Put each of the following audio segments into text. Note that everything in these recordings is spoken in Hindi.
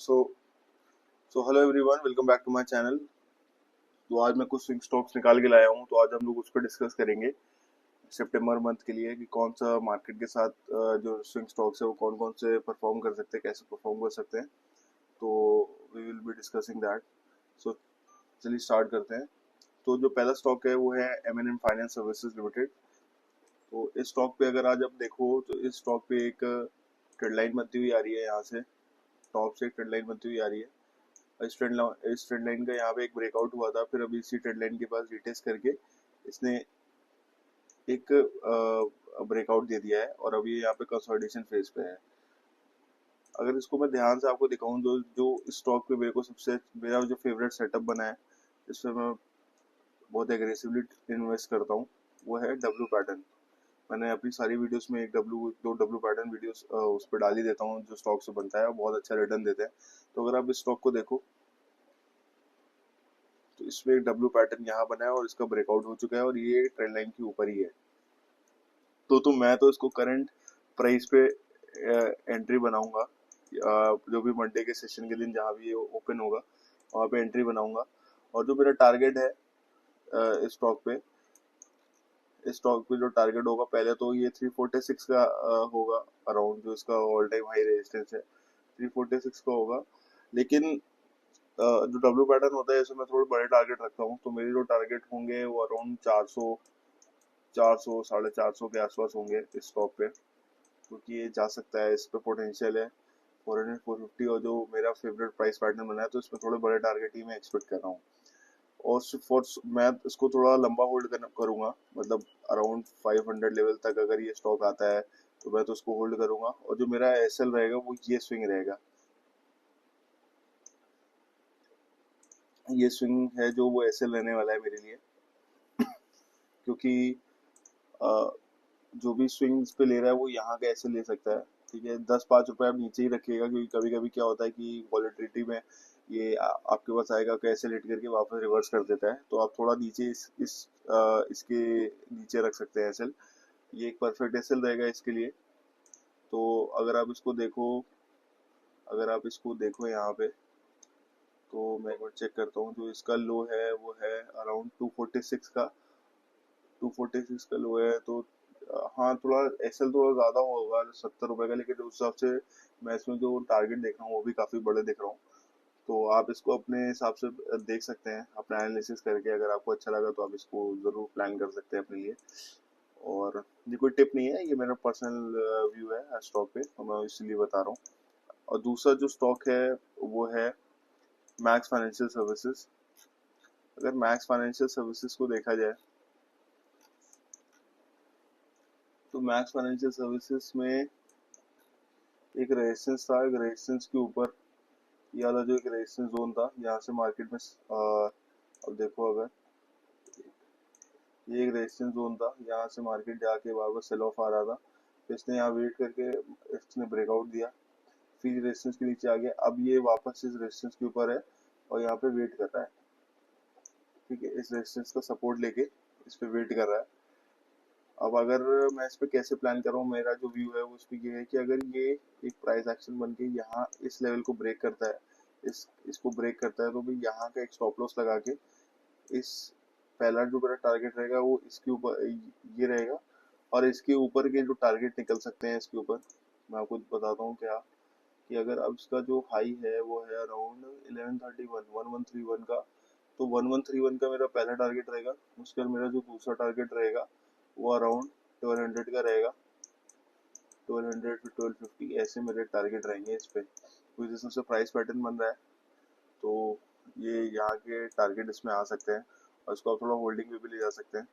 So hello everyone, welcome back to my channel. तो आज मैं कुछ स्विंग स्टॉक्स निकाल के लाया हूँ, तो आज हम लोग उस पर डिस्कस करेंगे सितंबर मंथ के लिए कि कौन सा मार्केट के साथ जो स्विंग स्टॉक्स है वो कौन कौन से परफॉर्म कर सकते हैं, कैसे परफॉर्म कर सकते हैं। तो we will be discussing that. So चलिए स्टार्ट करते हैं। तो जो पहला स्टॉक है वो है M&M फाइनेंस सर्विसेज लिमिटेड। तो इस स्टॉक पे अगर आज आप देखो तो इस स्टॉक पे एक ट्रेड लाइन बनती हुई आ रही है, यहाँ से टॉप से एक ट्रेड लाइन बनती हुई आ रही है। इस ट्रेड लाइन का यहाँ पे एक ब्रेकआउट हुआ था, फिर अभी इसी ट्रेड लाइन के पास रिटेस्ट करके इसने एक ब्रेकआउट दे दिया है और अभी यहाँ पे कंसोलिडेशन फेज पे है। अगर इसको मैं ध्यान से आपको दिखाऊं, जो जो स्टॉक पे मेरे को सबसे मेरा जो फेवरेट सेटअप बना है, जिसमें मैं बहुत एग्रेसिवली इन्वेस्ट करता हूँ, वो है डब्ल्यू पैटर्न। मैंने अपनी सारी वीडियोस में एक दो डब्ल्यू पैटर्न वीडियोस उस पर डाल ही देता हूँ, जो स्टॉक से बनता है और बहुत अच्छा रिटर्न देते हैं। तो अगर आप इस स्टॉक को देखो तो इसमें एक डब्ल्यू पैटर्न यहाँ बना है और इसका ब्रेकआउट हो चुका है और ये ट्रेंड लाइन के ऊपर ही है। तो मैं तो इसको करंट प्राइस पे एंट्री बनाऊंगा, जो भी मंडे के सेशन के दिन जहाँ भी ये ओपन होगा वहाँ पे एंट्री बनाऊंगा। और जो मेरा टारगेट है इस स्टॉक पे जो टारगेट होगा, पहले तो ये 346 का होगा अराउंड, जो इसका ऑल टाइम हाई रेजिस्टेंस है 346 का होगा। लेकिन जो डब्ल्यू पैटर्न होता है इसमें मैं थोड़े बड़े टारगेट रखता हूँ, तो मेरे जो टारगेट होंगे वो अराउंड 400 450 के आसपास होंगे इस स्टॉक पे, क्योंकि ये जा सकता है, इस पे पोटेंशियल है 400 450। और जो मेरा फेवरेट प्राइस पैटर्न बना है तो इसमें थोड़े बड़े टारगेट ही मैं एक्सपेक्ट कर रहा हूँ। और मैं इसको थोड़ा लंबा होल्ड करूंगा, मतलब अराउंड 500 लेवल तक अगर ये स्टॉक आता है तो मैं तो उसको होल्ड करूंगा। और जो मेरा एसएल रहेगा वो ये स्विंग रहेगा, ये स्विंग है जो वो एसएल रहने वाला है मेरे लिए। क्योंकि जो भी स्विंग्स पे ले रहा है वो यहाँ का ऐसे ले सकता है, ठीक है। 10-5 रुपए आप नीचे ही रखिएगा, क्योंकि कभी कभी क्या होता है कि वॉलेटिलिटी में ये आपके पास आएगा, कैसे लेट करके वापस रिवर्स कर देता है। तो आप थोड़ा नीचे इसके नीचे रख सकते हैं एसएल। ये एक परफेक्ट एसएल रहेगा इसके लिए। तो अगर आप इसको देखो यहाँ पे, तो मैं एक बार चेक करता हूँ। जो इसका लो है वो है अराउंड 246 का, 246 का लो है। तो हाँ, थोड़ा एसएल थोड़ा ज्यादा होगा 70 रुपए का, लेकिन उस हिसाब से मैं इसमें जो टारगेट देख रहा हूँ वो भी काफी बड़े देख रहा हूँ। तो आप इसको अपने हिसाब से देख सकते हैं, अपना एनालिसिस करके। अगर आपको अच्छा लगा तो आप इसको जरूर प्लान कर सकते हैं अपने लिए। और ये कोई टिप नहीं है, ये मेरा पर्सनल व्यू है स्टॉक पे, तो मैं इसलिए बता रहा हूँ। और दूसरा जो स्टॉक है वो है मैक्स फाइनेंशियल सर्विसेज। अगर मैक्स फाइनेंशियल सर्विसेज को देखा जाए तो मैक्स फाइनेंशियल सर्विसेज में एक रेजिस्टेंस था, एक रेजिस्टेंस के ऊपर ये वाला जो एक रेजिस्टेंस जोन था, यहाँ से मार्केट में अब देखो, अगर ये एक रेजिस्टेंस जोन था, यहाँ से मार्केट जाके वापस सेल ऑफ आ रहा था, तो इसने यहाँ वेट करके इसने ब्रेकआउट दिया, फिर रेजिस्टेंस के नीचे आ गया। अब ये वापस इस रेजिस्टेंस के ऊपर है और यहाँ पे वेट कर रहा है, ठीक है। इस रेजिस्टेंस का सपोर्ट लेके इस पे वेट कर रहा है। अब अगर मैं इस पे कैसे प्लान कर रहा हूँ, मेरा जो व्यू है वो उस पे ये है कि अगर ये एक प्राइस एक्शन बन के यहाँ इस लेवल को ब्रेक करता है, इसको ब्रेक करता है, तो भी यहाँ का एक स्टॉप लॉस लगा के इस पहला जो मेरा टारगेट रहेगा वो इसके ऊपर ये रहेगा। और इसके ऊपर के जो टारगेट निकल सकते हैं इसके ऊपर, मैं आपको बताता हूँ क्या। कि अगर अब इसका जो हाई है वो है अराउंड 1131 का, तो 1131 का मेरा पहला टारगेट रहेगा। उसके बाद मेरा जो दूसरा टारगेट रहेगा वो अराउंड 1200 का रहेगा। 1200 टू 1250 ऐसे मेरे टारगेट रहेंगे इस पे। तो जिस हिसाब से प्राइस पैटर्न बन रहा है, तो ये यहाँ के टारगेट इसमें आ सकते हैं और इसको आप थोड़ा होल्डिंग में भी ले जा सकते हैं।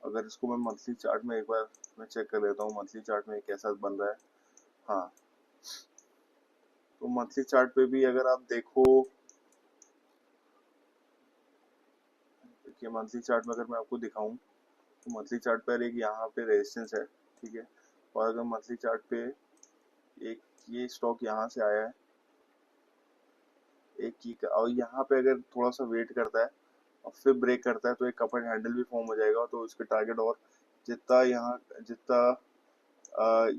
अगर इसको मैं मंथली चार्ट में एक बार मैं चेक कर लेता हूँ, मंथली चार्ट में कैसा बन रहा है। हाँ, तो मंथली चार्ट पे भी अगर आप देखो, देखिए मंथली चार्ट में अगर मैं आपको दिखाऊं तो मंथली चार्ट पर एक यहाँ पे रेजिस्टेंस है, ठीक है। और अगर मंथली चार्ट पे एक ये स्टॉक यहाँ से आया है एक की, और यहाँ पे अगर थोड़ा सा वेट करता है और फिर ब्रेक करता है, तो एक कप एंड हैंडल भी फॉर्म हो जाएगा। तो इसके टारगेट और जितना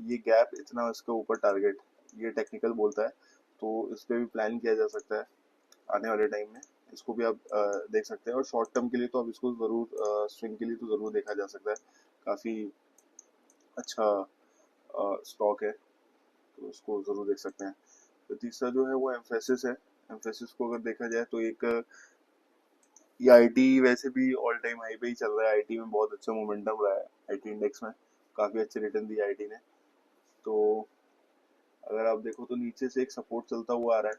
ये गैप, इतना इसके ऊपर टारगेट, ये टेक्निकल बोलता है। तो इस पे भी प्लान किया जा सकता है आने वाले टाइम में। इसको भी आप देख सकते हैं, और शॉर्ट टर्म के लिए तो अब इसको ज़रूर स्विंग के लिए तो ज़रूर देखा जा सकता है। काफ़ी अच्छा स्टॉक है, तो उसको ज़रूर देख सकते हैं। तो तीसरा जो है वो एम्फेसिस है। एम्फेसिस को अगर देखा जाए तो एक ये आईटी वैसे भी ऑल टाइम हाई पे ही चल रहा है। आईटी में बहुत अच्छा मोमेंटम रहा है, आईटी इंडेक्स में काफ़ी अच्छे रिटर्न दिए आईटी ने। तो अगर आप देखो तो नीचे से एक सपोर्ट चलता हुआ आ रहा है,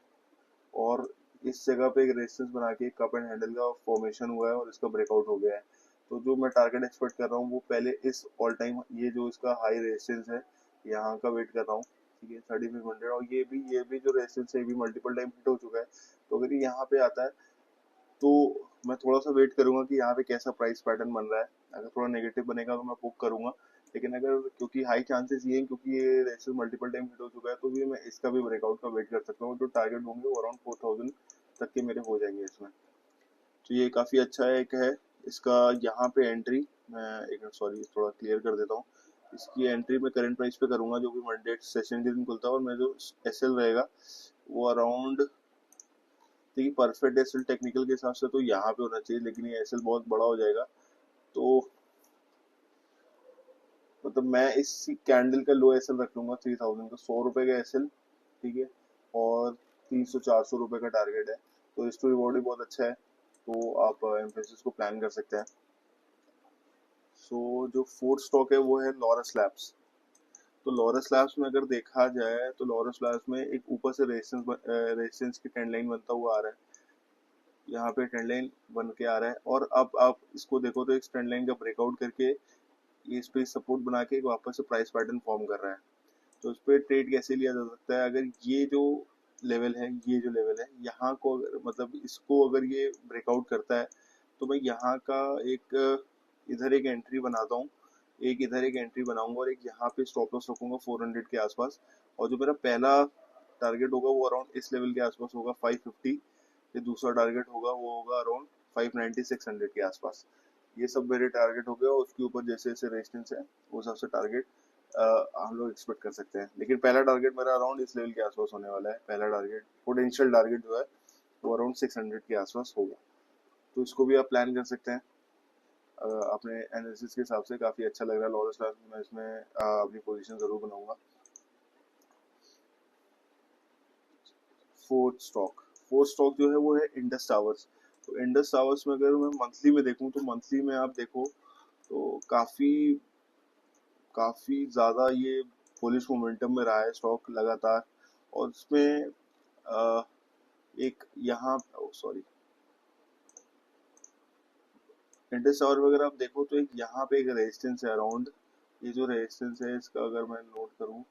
और इस जगह पे एक रेजिस्टेंस बना के कप एंड हैंडल का फॉर्मेशन हुआ है और इसका ब्रेकआउट हो गया है। तो जो मैं टारगेट एक्सपेक्ट कर रहा हूँ वो पहले इस ऑल टाइम ये जो इसका हाई रेजिस्टेंस है यहाँ का वेट कर रहा हूँ, ठीक है, 3500। और ये भी जो रेजिस्टेंस है ये भी मल्टीपल टाइम हिट हो चुका है। तो अगर ये यहाँ पे आता है तो मैं थोड़ा सा वेट करूंगा कि यहाँ पे कैसा प्राइस पैटर्न बन रहा है। अगर थोड़ा नेगेटिव बनेगा तो मैं बुक करूंगा, लेकिन अगर क्योंकि हाई चांसेस ये हैं क्योंकि ये रेसिस मल्टीपल टाइम हिट हो चुका है, तो भी मैं इसका भी ब्रेकआउट का वेट कर सकता हूँ। जो टारगेट होंगे वो अराउंड 4000 तक के मेरे हो जाएंगे इसमें। तो ये काफ़ी अच्छा है, एक है इसका यहाँ पे एंट्री। मैं एक मिनट सॉरी थोड़ा क्लियर कर देता हूँ। इसकी एंट्री मैं करंट प्राइस पे करूंगा जो कि मंडे सेशन के दिन खुलता है, और मैं जो एसएल रहेगा वो अराउंड, देखिए परफेक्ट एसएल टेक्निकल के हिसाब से तो यहाँ पे होना चाहिए, लेकिन ये एसएल बहुत बड़ा हो जाएगा। तो मतलब मैं इस कैंडल का लो एसएल रख लूंगा 3000 का, 100 रुपए का एसएल, ठीक है, और 300-400 रुपए का टारगेट है। तो रिस्क टू रिवॉर्ड भी बहुत अच्छा है, तो आप एम्फेसिस को प्लान कर सकते हैं। सो जो फोर्थ स्टॉक है वो है लॉरस लैब्स। तो लॉरस लैब्स में अगर देखा जाए तो लॉरस लैब्स में एक ऊपर से रेजिस्टेंस की ट्रेंड लाइन बनता हुआ आ रहा है। यहाँ पे ट्रेंड लाइन बन के आ रहा है, और अब आप इसको देखो तो इस ट्रेंड लाइन का ब्रेकआउट करके ये इस पे सपोर्ट बना के वापस से प्राइस पैटर्न फॉर्म कर रहा है। तो इस पे ट्रेड कैसे लिया जा सकता है? अगर ये जो लेवल है, ये जो लेवल है यहाँ को मतलब इसको अगर ये ब्रेकआउट करता है तो मैं यहाँ का एक इधर एक एंट्री बनाता हूँ, एक इधर एक एंट्री बनाऊंगा, और एक यहाँ पे स्टॉप लॉस रखूंगा 400 के आसपास। और जो मेरा पहला टारगेट होगा वो अराउंड इस लेवल के आसपास होगा 550। ये दूसरा टारगेट होगा वो होगा अराउंड 590-600 के आसपास। ये सब मेरे टारगेट हो गए, और उसके ऊपर जैसे जैसे रेजिस्टेंस है उस हिसाब से टारगेट हम लोग एक्सपेक्ट कर सकते हैं। लेकिन पहला टारगेट मेरा अराउंड इस लेवल के आसपास होने वाला है। पहला टारगेट पोटेंशियल टारगेट जो है वो अराउंड 600 के आसपास होगा। तो इसको भी आप प्लान कर सकते हैं अपने एनालिसिस के हिसाब से। काफ़ी अच्छा लग रहा है लॉरस लैब्स, मैं इसमें अपनी पोजीशन ज़रूर बनाऊंगा। फोर्थ स्टॉक जो है वो है इंडस टावर्स। तो इंडस टावर्स में अगर मैं मंथली में देखूं तो मंथली में आप देखो तो काफ़ी काफ़ी ज़्यादा ये बुलिश मोमेंटम में रहा है स्टॉक लगातार। और इसमें अ, एक यहाँ सॉरी इंडस टावर वगैरह आप देखो तो एक यहाँ पे एक रेजिस्टेंस है अराउंड, ये जो रेजिस्टेंस है इसका अगर मैं नोट करूँ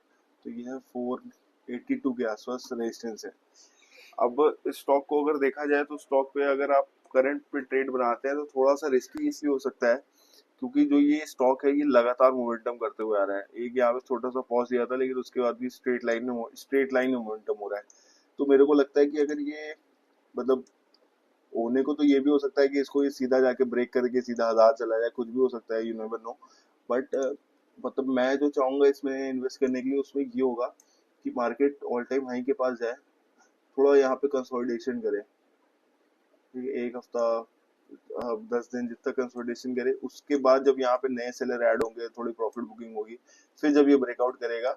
तो ये है 482 के आसपास रेजिस्टेंस है। अब इस स्टॉक को अगर देखा जाए तो स्टॉक पे अगर आप करंट पे ट्रेड बनाते हैं तो थोड़ा सा रिस्की इसलिए हो सकता है क्योंकि जो ये स्टॉक है ये लगातार मोमेंटम करते हुए आ रहा है। एक यहाँ पे छोटा सा पॉज दिया था, लेकिन उसके बाद भी स्ट्रेट लाइन में मोमेंटम हो रहा है। तो मेरे को लगता है कि अगर ये मतलब होने को तो ये भी हो सकता है कि इसको ये सीधा जाके ब्रेक करके सीधा 1000 चला जाए, कुछ भी हो सकता है, यू नेवर नो। बट मतलब मैं जो चाहूंगा इसमें इन्वेस्ट करने के लिए उसमें ये होगा कि मार्केट ऑल टाइम हाई के पास जाए, थोड़ा यहाँ पे कंसोलिडेशन करे, ठीक है, एक हफ्ता 10 दिन जितना कंसोलिडेशन करे, उसके बाद जब यहाँ पे नए सेलर ऐड होंगे, थोड़ी प्रॉफिट बुकिंग होगी, फिर जब ये ब्रेकआउट करेगा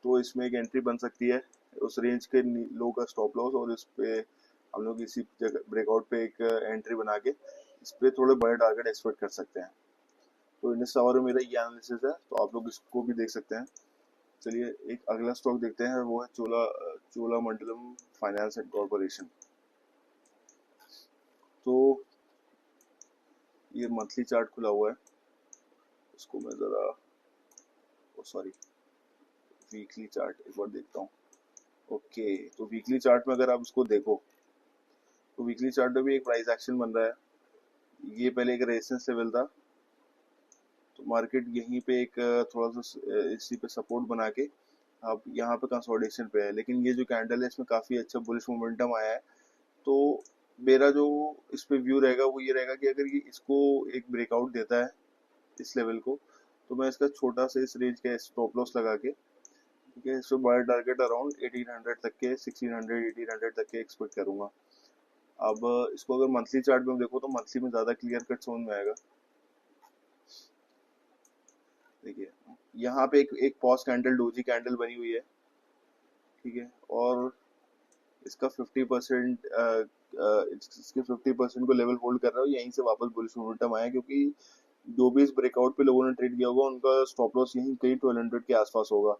तो इसमें एक एंट्री बन सकती है उस रेंज के लो का स्टॉप लॉस, और इस पे हम लोग इसी जगह ब्रेकआउट पे एक एंट्री बना के इस पे थोड़े बड़े टारगेट एक्सपेक्ट कर सकते हैं। तो इंडस टावर में मेरा ये एनालिसिस है, तो आप लोग इसको भी देख सकते हैं। चलिए एक अगला स्टॉक देखते हैं, वो है चोला मंडलम फाइनेंस एंड कॉर्पोरेशन। तो ये मंथली चार्ट खुला हुआ है, उसको मैं ज़रा सॉरी वीकली चार्ट एक बार देखता हूँ। ओके, तो वीकली चार्ट में अगर आप इसको देखो तो वीकली चार्ट में भी एक प्राइस एक्शन बन रहा है। ये पहले एक रेजिस्टेंस लेवल था, तो मार्केट यहीं पे एक थोड़ा सा इसी पे सपोर्ट बना के अब यहाँ पे कंसोलिडेशन पे है। लेकिन ये जो कैंडल है इसमें काफ़ी अच्छा बुलिश मोमेंटम आया है। तो मेरा जो इस पे व्यू रहेगा वो ये रहेगा कि अगर ये इसको एक ब्रेकआउट देता है इस लेवल को, तो मैं इसका छोटा सा इस रेंज का स्टॉप लॉस लगा के ठीक है, इसमें बड़ा टारगेट अराउंड 1800 तक के, 1600 1800 तक के एक्सपेक्ट करूंगा। अब इसको अगर मंथली चार्ट में देखो तो मंथली में ज्यादा क्लियर कट समझ में आएगा। देखिए यहाँ पे एक पॉज कैंडल, डोजी कैंडल बनी हुई है, ठीक है, और इसका 50% इसके 50% को लेवल होल्ड कर रहा है, यहीं से वापस बुलिश मोमेंटम आया, क्योंकि जो भी इस ब्रेकआउट पे लोगों ने ट्रेड किया होगा उनका स्टॉप लॉस यहीं कहीं 1200 के आसपास होगा।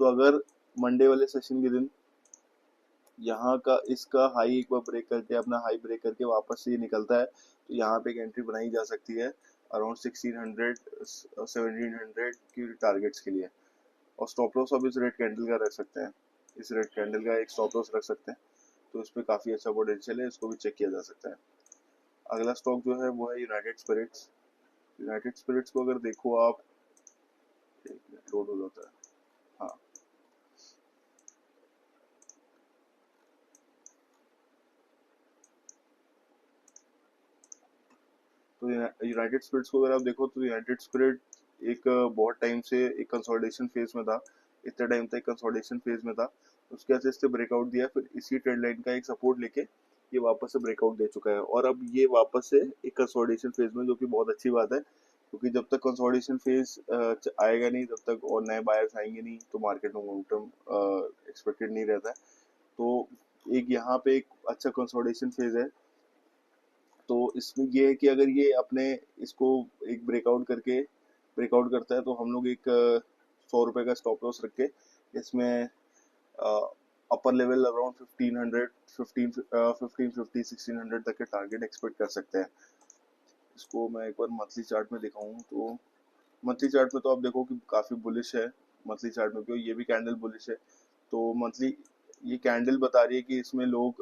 तो अगर मंडे वाले सेशन के दिन यहाँ का इसका हाई एक बार ब्रेक करके, अपना हाई ब्रेक करके वापस से ये निकलता है, तो यहाँ पे एक एंट्री बनाई जा सकती है अराउंड 1600 1700 की टारगेट्स के लिए। और स्टॉप लॉस अब इस रेड कैंडल का रख सकते हैं, इस रेड कैंडल का एक स्टॉप लॉस रख सकते हैं, तो इस पे काफी अच्छा पोटेंशियल है, इसको भी चेक किया जा सकता है। अगला स्टॉक जो है वो है यूनाइटेड स्पिरिट्स। यूनाइटेड स्पिरिट्स को अगर देखो आप, एक मिनट लोड हो जाता है, हाँ, तो यूनाइटेड स्पिरिट्स को अगर आप देखो तो यूनाइटेड स्पिरिट एक बहुत टाइम से एक कंसोलिडेशन फेज में था, इतने टाइम तक कंसोलिडेशन फेज में था, उसके बाद इससे ब्रेकआउट दिया, फिर इसी ट्रेंड लाइन का एक सपोर्ट लेके ये वापस से ब्रेकआउट दे चुका है, और अब ये वापस से एक कंसोलिडेशन फेज में, जो कि बहुत अच्छी बात है, क्योंकि जब तक कंसोलिडेशन फेज आएगा नहीं, तब तक और नए बायर्स आएंगे नहीं, तो मार्केट में मोमेंटम एक्सपेक्टेड नहीं रहता है। तो एक यहाँ पे एक अच्छा कंसोलिडेशन फेज है, तो इसमें ये है कि अगर ये अपने इसको एक ब्रेकआउट करता है, तो हम लोग एक 100 रुपए का स्टॉप लॉस रख के इसमें अपर लेवल अराउंड 1500 1550 1600 तक के टारगेट एक्सपेक्ट कर सकते हैं। इसको मैं एक बार मंथली चार्ट में दिखाऊं तो मंथली चार्ट में तो आप देखो कि काफी बुलिश है मंथली चार्ट में, क्योंकि ये भी कैंडल बुलिश है, तो मंथली ये कैंडल बता रही है कि इसमें लोग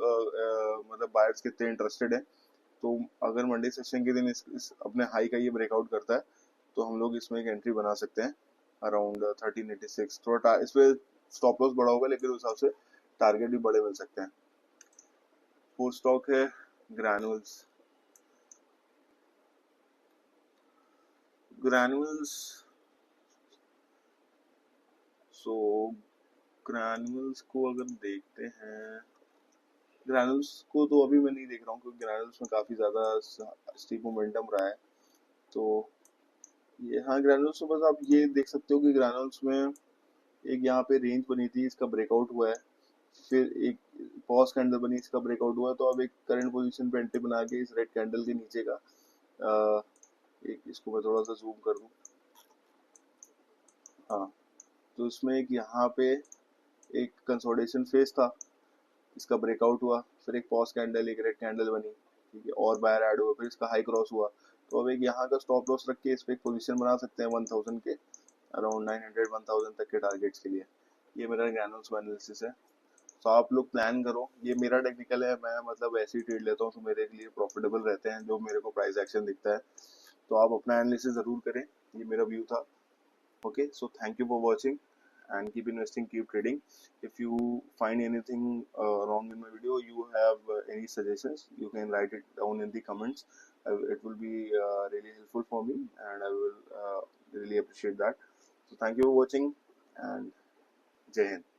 मतलब बायर्स कितने इंटरेस्टेड है। तो अगर मंडे सेशन के दिन इस अपने हाई का ये ब्रेकआउट करता है, तो हम लोग इसमें एक एंट्री बना सकते हैं अराउंड 1386। थोड़ा इस पे स्टॉप लॉस बड़ा होगा, लेकिन उस हिसाब से टारगेट भी बड़े मिल सकते हैं। फोर्थ स्टॉक है ग्रैनुअल्स। ग्रैनुअल्स सो ग्रैनुअल्स को अगर देखते हैं, ग्रैनुअल्स को तो अभी मैं नहीं देख रहा हूँ, क्योंकि ग्रैनुअल्स में काफी ज्यादा स्टीप मोमेंटम रहा है। तो ये हाँ, ग्रैनुअल्स में बस आप ये देख सकते हो कि ग्रैनुअल्स में एक यहाँ पे रेंज बनी थी, इसका ब्रेकआउट हुआ है, फिर एक पॉज कैंडल बनी, इसका ब्रेकआउट हुआ, तो अब एक करंट पोजीशन पे एंट्री बना के इस रेड कैंडल के नीचे का एक, इसको मैं थोड़ा सा जूम कर दूं, हाँ, तो इसमें एक यहाँ पे एक कंसोलिडेशन फेज था, इसका ब्रेकआउट हुआ, फिर एक पॉज कैंडल, एक रेड कैंडल बनी, ठीक है, और बायर ऐड हुआ, फिर इसका हाई क्रॉस हुआ, तो अब एक यहाँ का स्टॉप लॉस रख के इस पे एक पोजीशन बना सकते हैं 1000 के अराउंड 900 1000 तक के टारगेट्स के लिए। ये मेरा ग्रैनुअल्स एनालिसिस है। तो आप लोग प्लान करो, ये मेरा टेक्निकल है, मैं मतलब ऐसे ही ट्रेड लेता हूँ, तो मेरे लिए प्रॉफिटेबल रहते हैं जो मेरे को प्राइस एक्शन दिखता है। तो आप अपना एनालिसिस जरूर करें, ये मेरा व्यू था। Okay, so thank you for watching and keep investing, keep trading. If you find anything wrong in my video, you have any suggestions, you can write it down in the comments. It will be really helpful for me, and I will really appreciate that. So thank you for watching, and Jai Hind.